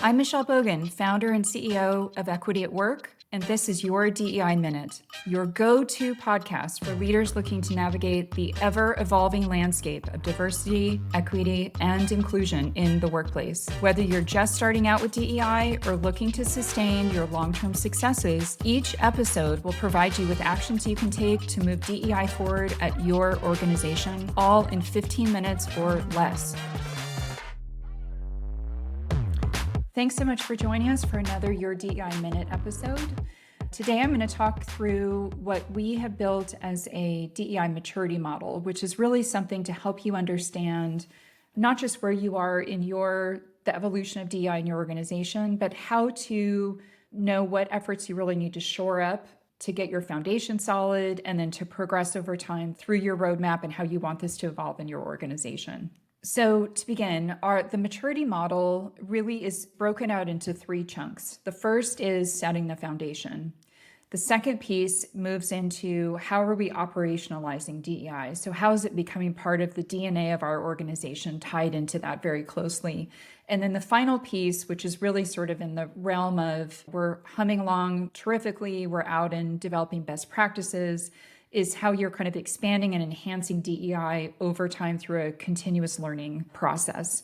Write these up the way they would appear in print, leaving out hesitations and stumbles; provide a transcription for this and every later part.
I'm Michelle Bogan, founder and CEO of Equity at Work, and this is your DEI Minute, your go-to podcast for leaders looking to navigate the ever-evolving landscape of diversity, equity, and inclusion in the workplace. Whether you're just starting out with DEI or looking to sustain your long-term successes, each episode will provide you with actions you can take to move DEI forward at your organization, all in 15 minutes or less. Thanks so much for joining us for another Your DEI Minute episode. Today I'm going to talk through what we have built as a DEI maturity model, which is really something to help you understand not just where you are in the evolution of DEI in your organization, but how to know what efforts you really need to shore up to get your foundation solid and then to progress over time through your roadmap and how you want this to evolve in your organization. So to begin, the maturity model really is broken out into three chunks. The first is setting the foundation. The second piece moves into how are we operationalizing DEI? So how is it becoming part of the DNA of our organization, tied into that very closely? And then the final piece, which is really sort of in the realm of we're humming along terrifically, we're out and developing best practices, is how you're kind of expanding and enhancing DEI over time through a continuous learning process.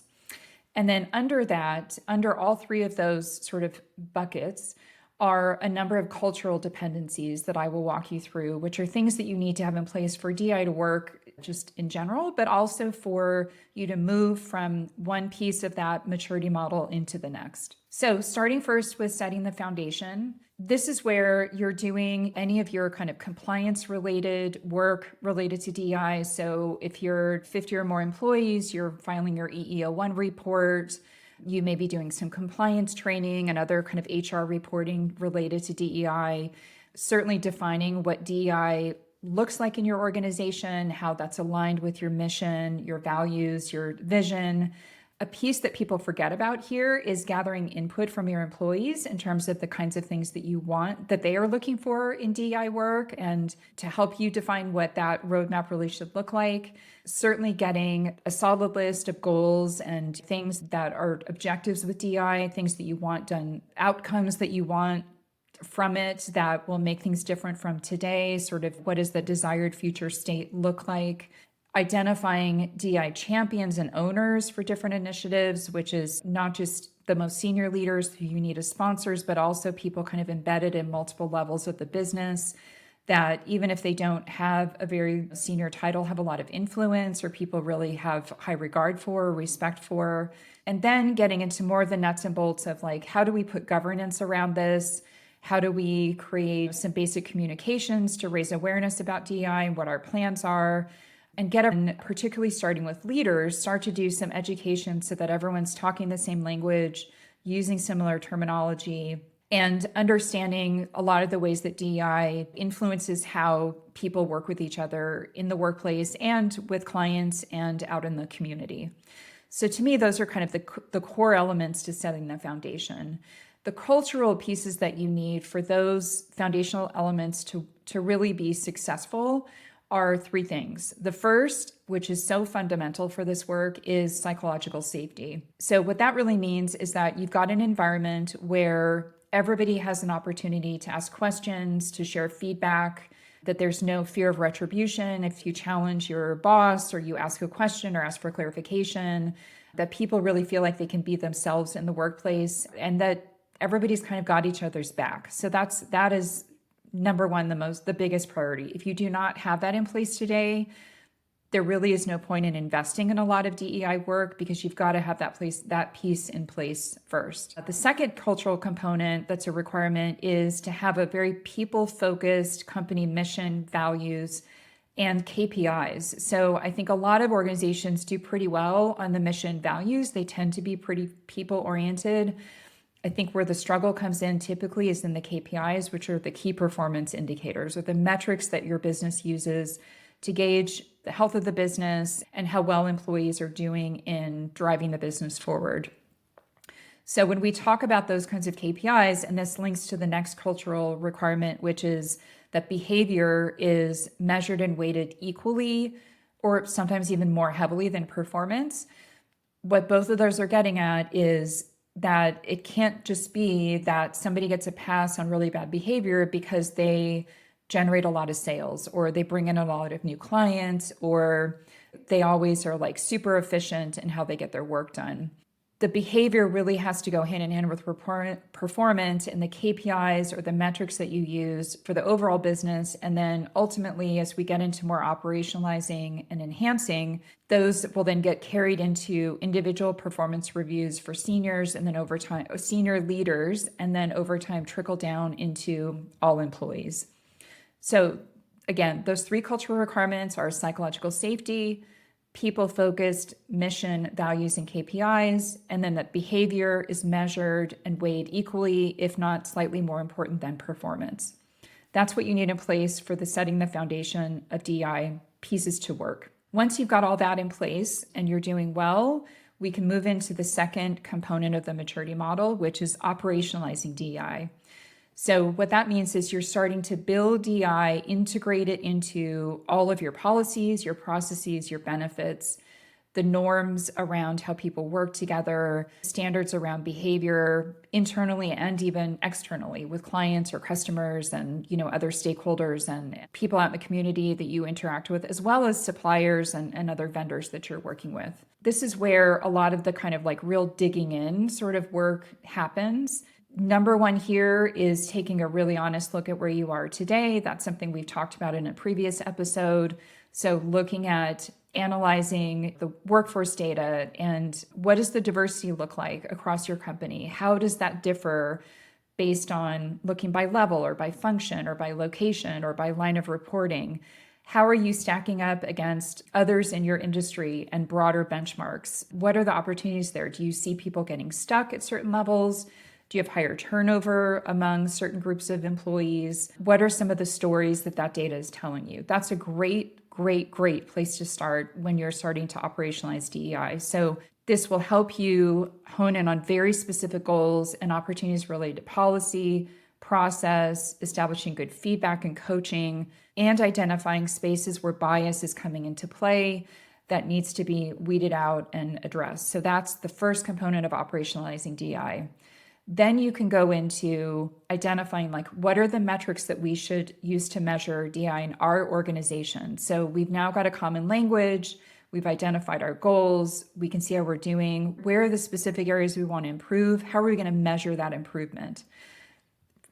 And then under that, under all three of those sort of buckets, are a number of cultural dependencies that I will walk you through, which are things that you need to have in place for DEI to work just in general, but also for you to move from one piece of that maturity model into the next. So starting first with setting the foundation, this is where you're doing any of your kind of compliance related work related to DEI. So if you're 50 or more employees, you're filing your EEO1 report. You may be doing some compliance training and other kind of HR reporting related to DEI, certainly defining what DEI looks like in your organization, how that's aligned with your mission, your values, your vision. A piece that people forget about here is gathering input from your employees in terms of the kinds of things that you want, that they are looking for in DEI work, and to help you define what that roadmap really should look like. Certainly getting a solid list of goals and things that are objectives with DEI, things that you want done, outcomes that you want from it that will make things different from today, sort of what does the desired future state look like. Identifying DEI champions and owners for different initiatives, which is not just the most senior leaders who you need as sponsors, but also people kind of embedded in multiple levels of the business that even if they don't have a very senior title, have a lot of influence or people really have high regard for, respect for. And then getting into more of the nuts and bolts of like, how do we put governance around this? How do we create some basic communications to raise awareness about DEI and what our plans are? And particularly starting with leaders, start to do some education so that everyone's talking the same language, using similar terminology, and understanding a lot of the ways that DEI influences how people work with each other in the workplace and with clients and out in the community. So to me, those are kind of the core elements to setting the foundation. The cultural pieces that you need for those foundational elements to really be successful are three things. The first, which is so fundamental for this work, is psychological safety. So what that really means is that you've got an environment where everybody has an opportunity to ask questions, to share feedback, that there's no fear of retribution if you challenge your boss or you ask a question or ask for clarification, that people really feel like they can be themselves in the workplace and that everybody's kind of got each other's back. So that is number one, the biggest priority. If you do not have that in place today, there really is no point in investing in a lot of DEI work because you've got to have that piece in place first. The second cultural component that's a requirement is to have a very people-focused company mission, values, and KPIs. So I think a lot of organizations do pretty well on the mission values. They tend to be pretty people-oriented. I think where the struggle comes in typically is in the KPIs, which are the key performance indicators or the metrics that your business uses to gauge the health of the business and how well employees are doing in driving the business forward. So when we talk about those kinds of KPIs, and this links to the next cultural requirement, which is that behavior is measured and weighted equally, or sometimes even more heavily than performance. What both of those are getting at is that it can't just be that somebody gets a pass on really bad behavior because they generate a lot of sales or they bring in a lot of new clients or they always are like super efficient in how they get their work done. The behavior really has to go hand in hand with performance and the KPIs or the metrics that you use for the overall business. And then ultimately, as we get into more operationalizing and enhancing, those will then get carried into individual performance reviews for seniors and then over time, senior leaders, and then over time trickle down into all employees. So again, those three cultural requirements are psychological safety, people-focused mission, values, and KPIs, and then that behavior is measured and weighed equally, if not slightly more important than performance. That's what you need in place for the setting the foundation of DEI pieces to work. Once you've got all that in place and you're doing well, we can move into the second component of the maturity model, which is operationalizing DEI. So what that means is you're starting to build DEI, integrate it into all of your policies, your processes, your benefits, the norms around how people work together, standards around behavior internally and even externally with clients or customers and, other stakeholders and people out in the community that you interact with, as well as suppliers and other vendors that you're working with. This is where a lot of the kind of like real digging in sort of work happens. Number one here is taking a really honest look at where you are today. That's something we've talked about in a previous episode. So looking at analyzing the workforce data and what does the diversity look like across your company? How does that differ based on looking by level or by function or by location or by line of reporting? How are you stacking up against others in your industry and broader benchmarks? What are the opportunities there? Do you see people getting stuck at certain levels? Do you have higher turnover among certain groups of employees? What are some of the stories that data is telling you? That's a great place to start when you're starting to operationalize DEI. So this will help you hone in on very specific goals and opportunities related to policy, process, establishing good feedback and coaching, and identifying spaces where bias is coming into play that needs to be weeded out and addressed. So that's the first component of operationalizing DEI. Then you can go into identifying what are the metrics that we should use to measure DEI in our organization. So we've now got a common language. We've identified our goals. We can see how we're doing. Where are the specific areas we want to improve? How are we going to measure that improvement?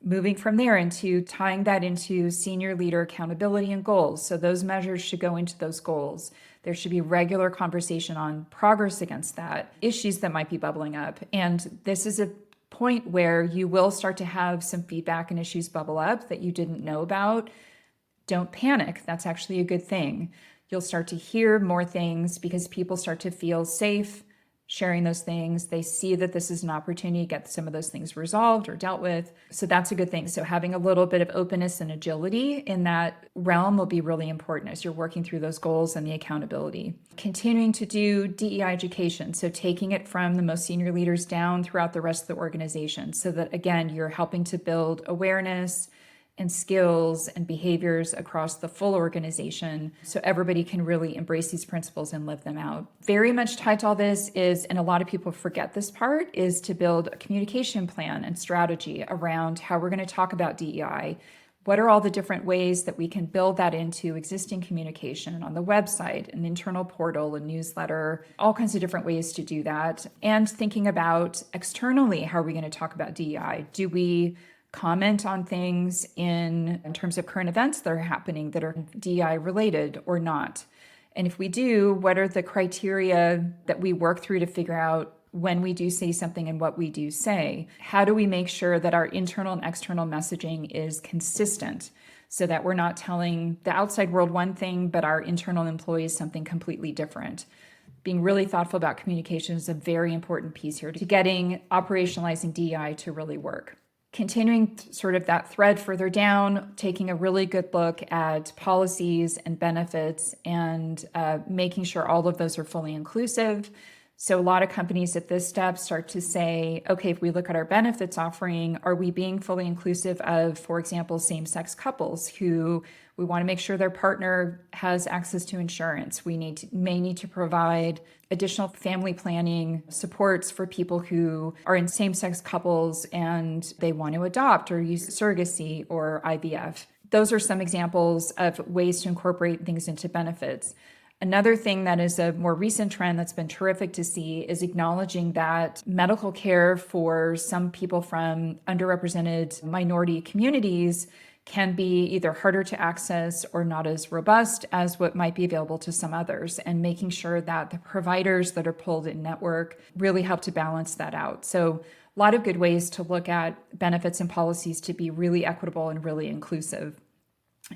Moving from there into tying that into senior leader accountability and goals. So those measures should go into those goals. There should be regular conversation on progress against that, issues that might be bubbling up. And this is a point where you will start to have some feedback and issues bubble up that you didn't know about. Don't panic. That's actually a good thing. You'll start to hear more things because people start to feel safe sharing those things. They see that this is an opportunity to get some of those things resolved or dealt with. So that's a good thing. So having a little bit of openness and agility in that realm will be really important as you're working through those goals and the accountability. Continuing to do DEI education. So taking it from the most senior leaders down throughout the rest of the organization so that, again, you're helping to build awareness and skills and behaviors across the full organization so everybody can really embrace these principles and live them out. Very much tied to all this is, and a lot of people forget this part, is to build a communication plan and strategy around how we're going to talk about DEI. What are all the different ways that we can build that into existing communication on the website, an internal portal, a newsletter, all kinds of different ways to do that. And thinking about externally, how are we going to talk about DEI? Do we comment on things in terms of current events that are happening that are DEI related or not? And if we do, what are the criteria that we work through to figure out when we do say something and what we do say? How do we make sure that our internal and external messaging is consistent so that we're not telling the outside world one thing, but our internal employees something completely different? Being really thoughtful about communication is a very important piece here to getting operationalizing DEI to really work. Continuing sort of that thread further down, taking a really good look at policies and benefits and making sure all of those are fully inclusive. So a lot of companies at this step start to say, okay, if we look at our benefits offering, are we being fully inclusive of, for example, same-sex couples who we want to make sure their partner has access to insurance. We may need to provide additional family planning supports for people who are in same-sex couples and they want to adopt or use surrogacy or IVF. Those are some examples of ways to incorporate things into benefits. Another thing that is a more recent trend that's been terrific to see is acknowledging that medical care for some people from underrepresented minority communities can be either harder to access or not as robust as what might be available to some others, and making sure that the providers that are pulled in network really help to balance that out. So a lot of good ways to look at benefits and policies to be really equitable and really inclusive.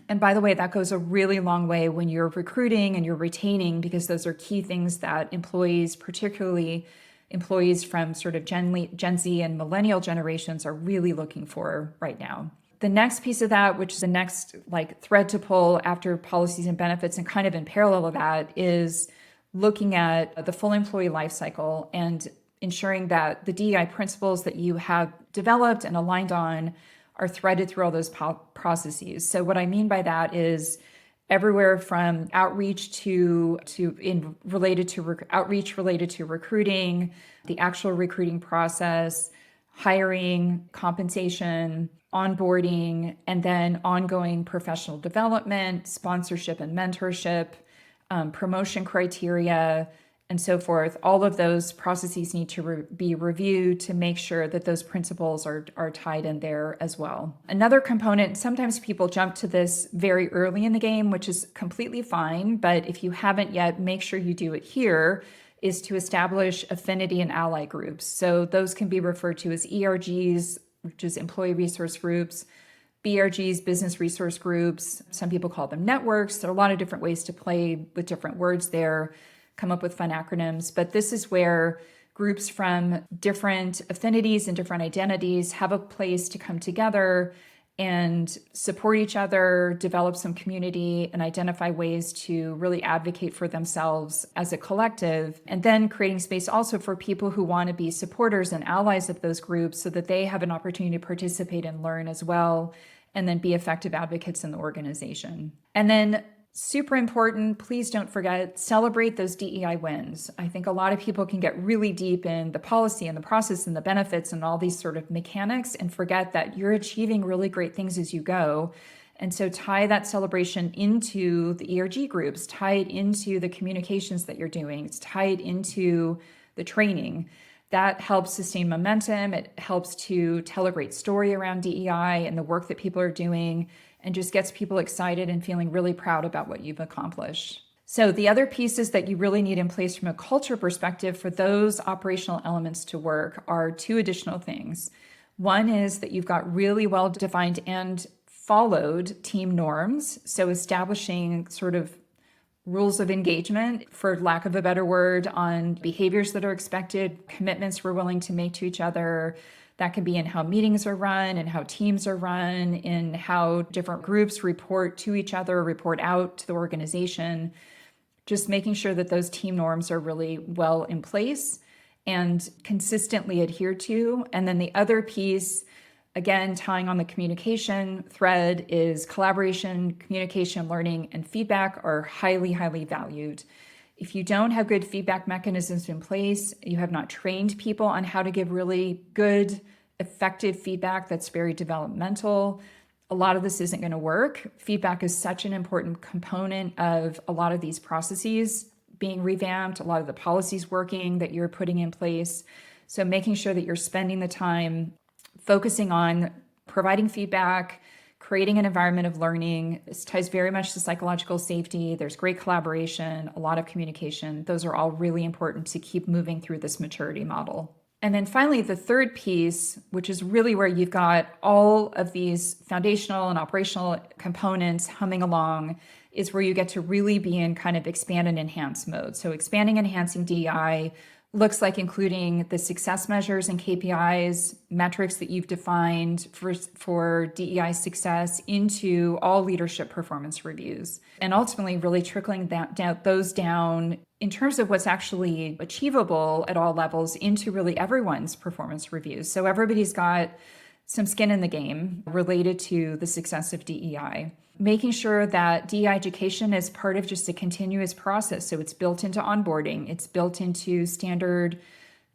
And by the way, that goes a really long way when you're recruiting and you're retaining, because those are key things that employees, particularly employees from sort of Gen Z and millennial generations, are really looking for right now. The next piece of that, which is the next thread to pull after policies and benefits and kind of in parallel of that, is looking at the full employee life cycle and ensuring that the DEI principles that you have developed and aligned on are threaded through all those processes. So what I mean by that is everywhere from outreach related to recruiting, the actual recruiting process, hiring, compensation, onboarding, and then ongoing professional development, sponsorship and mentorship, promotion criteria, and so forth. All of those processes need to be reviewed to make sure that those principles are tied in there as well. Another component, sometimes people jump to this very early in the game, which is completely fine, but if you haven't yet, make sure you do it here, is to establish affinity and ally groups. So those can be referred to as ERGs, which is employee resource groups, BRGs, business resource groups. Some people call them networks. There are a lot of different ways to play with different words there, come up with fun acronyms. But this is where groups from different affinities and different identities have a place to come together and support each other, develop some community, and identify ways to really advocate for themselves as a collective. And then creating space also for people who want to be supporters and allies of those groups so that they have an opportunity to participate and learn as well, and then be effective advocates in the organization. And then super important, please don't forget, celebrate those DEI wins. I think a lot of people can get really deep in the policy and the process and the benefits and all these sort of mechanics and forget that you're achieving really great things as you go. And so tie that celebration into the ERG groups, tie it into the communications that you're doing, tie it into the training. That helps sustain momentum. It helps to tell a great story around DEI and the work that people are doing, and just gets people excited and feeling really proud about what you've accomplished. So the other pieces that you really need in place from a culture perspective for those operational elements to work are two additional things. One is that you've got really well-defined and followed team norms. So establishing sort of rules of engagement, for lack of a better word, on behaviors that are expected, commitments we're willing to make to each other. That can be in how meetings are run and how teams are run, in how different groups report to each other, report out to the organization. Just making sure that those team norms are really well in place and consistently adhered to. And then the other piece, again, tying on the communication thread, is collaboration, communication, learning, and feedback are highly, highly valued. If you don't have good feedback mechanisms in place, you have not trained people on how to give really good, effective feedback that's very developmental, a lot of this isn't going to work. Feedback is such an important component of a lot of these processes being revamped, a lot of the policies working that you're putting in place. So making sure that you're spending the time focusing on providing feedback, creating an environment of learning. This ties very much to psychological safety. There's great collaboration, a lot of communication. Those are all really important to keep moving through this maturity model. And then finally, the third piece, which is really where you've got all of these foundational and operational components humming along, is where you get to really be in kind of expand and enhance mode. So expanding, enhancing DEI, looks like including the success measures and KPIs, metrics that you've defined for DEI success into all leadership performance reviews. And ultimately really trickling those down in terms of what's actually achievable at all levels into really everyone's performance reviews. So everybody's got some skin in the game related to the success of DEI. Making sure that DEI education is part of just a continuous process. So it's built into onboarding, it's built into standard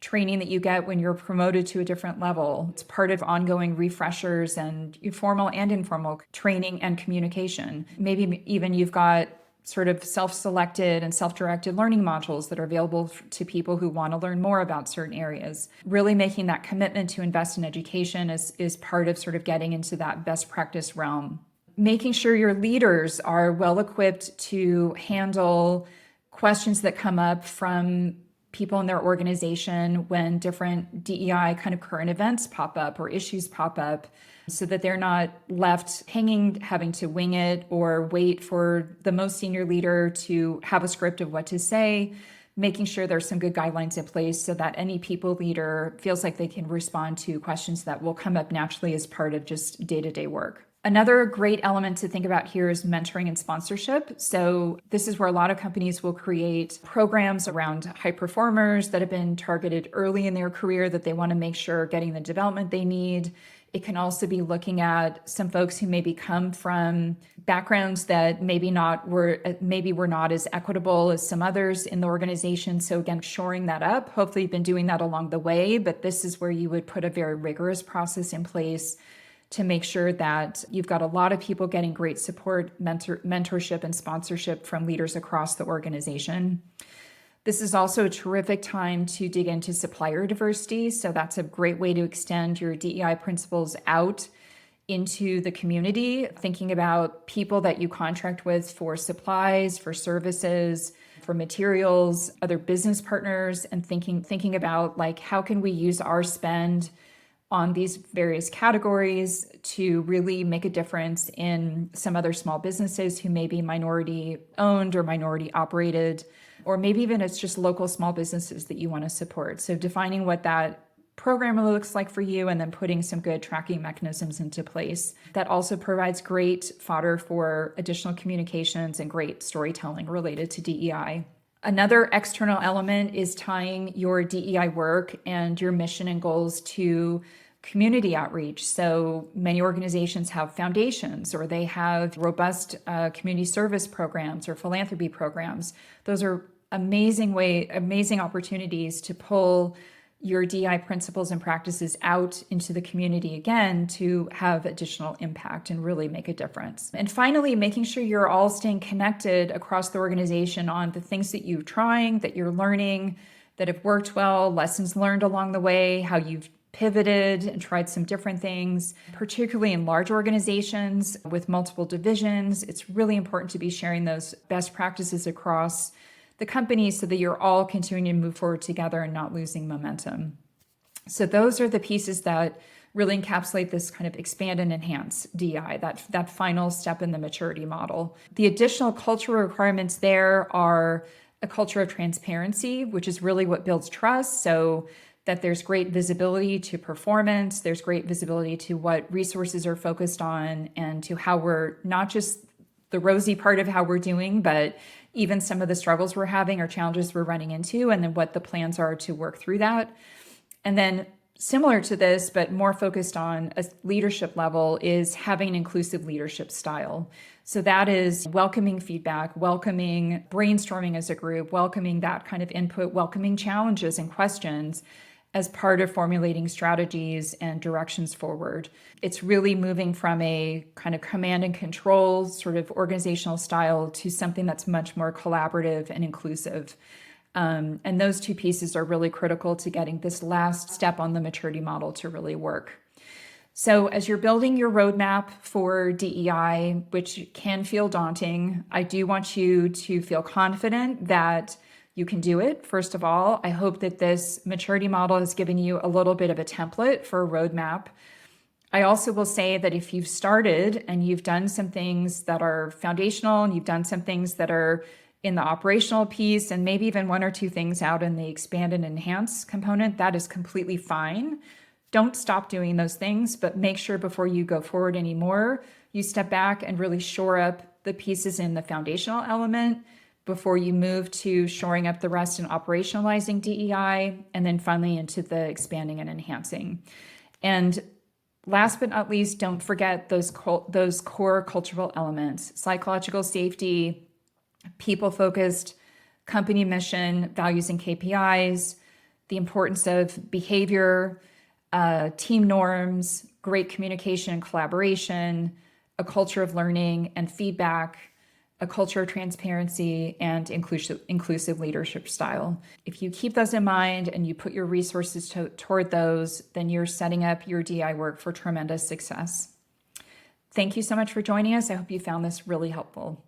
training that you get when you're promoted to a different level. It's part of ongoing refreshers and formal and informal training and communication. Maybe even you've got sort of self-selected and self-directed learning modules that are available to people who want to learn more about certain areas. Really making that commitment to invest in education is part of sort of getting into that best practice realm. Making sure your leaders are well equipped to handle questions that come up from people in their organization when different DEI kind of current events pop up or issues pop up, so that they're not left hanging, having to wing it or wait for the most senior leader to have a script of what to say. Making sure there's some good guidelines in place so that any people leader feels like they can respond to questions that will come up naturally as part of just day-to-day work. Another great element to think about here is mentoring and sponsorship. So this is where a lot of companies will create programs around high performers that have been targeted early in their career that they want to make sure are getting the development they need. It can also be looking at some folks who maybe come from backgrounds that maybe were not as equitable as some others in the organization. So again, shoring that up. Hopefully you've been doing that along the way, but this is where you would put a very rigorous process in place to make sure that you've got a lot of people getting great support, mentorship, and sponsorship from leaders across the organization. This is also a terrific time to dig into supplier diversity. So that's a great way to extend your DEI principles out into the community, thinking about people that you contract with for supplies, for services, for materials, other business partners, and thinking about like, how can we use our spend on these various categories to really make a difference in some other small businesses who may be minority owned or minority operated, or maybe even it's just local small businesses that you want to support. So defining what that program looks like for you and then putting some good tracking mechanisms into place. That also provides great fodder for additional communications and great storytelling related to DEI. Another external element is tying your DEI work and your mission and goals to community outreach. So many organizations have foundations or they have robust community service programs or philanthropy programs. Those are amazing opportunities to pull your DEI principles and practices out into the community again to have additional impact and really make a difference. And finally, making sure you're all staying connected across the organization on the things that you're trying, that you're learning, that have worked well, lessons learned along the way, how you've pivoted and tried some different things, particularly in large organizations with multiple divisions. It's really important to be sharing those best practices across the company so that you're all continuing to move forward together and not losing momentum. So those are the pieces that really encapsulate this kind of expand and enhance DEI, that final step in the maturity model. The additional cultural requirements there are a culture of transparency, which is really what builds trust. So that there's great visibility to performance, there's great visibility to what resources are focused on and to how we're not just the rosy part of how we're doing, but even some of the struggles we're having or challenges we're running into, and then what the plans are to work through that. And then similar to this, but more focused on a leadership level, is having an inclusive leadership style. So that is welcoming feedback, welcoming brainstorming as a group, welcoming that kind of input, welcoming challenges and questions as part of formulating strategies and directions forward. It's really moving from a kind of command and control sort of organizational style to something that's much more collaborative and inclusive. And those two pieces are really critical to getting this last step on the maturity model to really work. So as you're building your roadmap for DEI, which can feel daunting, I do want you to feel confident that you can do it. First of all, I hope that this maturity model has given you a little bit of a template for a roadmap. I also will say that if you've started and you've done some things that are foundational and you've done some things that are in the operational piece and maybe even one or two things out in the expand and enhance component, that is completely fine. Don't stop doing those things, but make sure before you go forward anymore, you step back and really shore up the pieces in the foundational element before you move to shoring up the rest and operationalizing DEI, and then finally into the expanding and enhancing. And last but not least, don't forget those core cultural elements: psychological safety, people-focused company mission, values and KPIs, the importance of behavior, team norms, great communication and collaboration, a culture of learning and feedback, a culture of transparency, and inclusive leadership style. If you keep those in mind and you put your resources toward those, then you're setting up your DI work for tremendous success. Thank you so much for joining us. I hope you found this really helpful.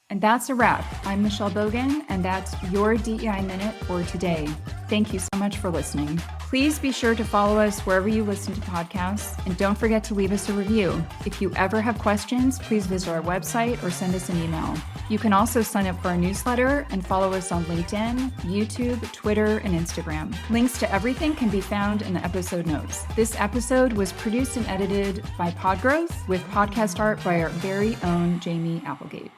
And that's a wrap. I'm Michelle Bogan, and that's your DEI Minute for today. Thank you so much for listening. Please be sure to follow us wherever you listen to podcasts, and don't forget to leave us a review. If you ever have questions, please visit our website or send us an email. You can also sign up for our newsletter and follow us on LinkedIn, YouTube, Twitter, and Instagram. Links to everything can be found in the episode notes. This episode was produced and edited by Podgrowth with podcast art by our very own Jamie Applegate.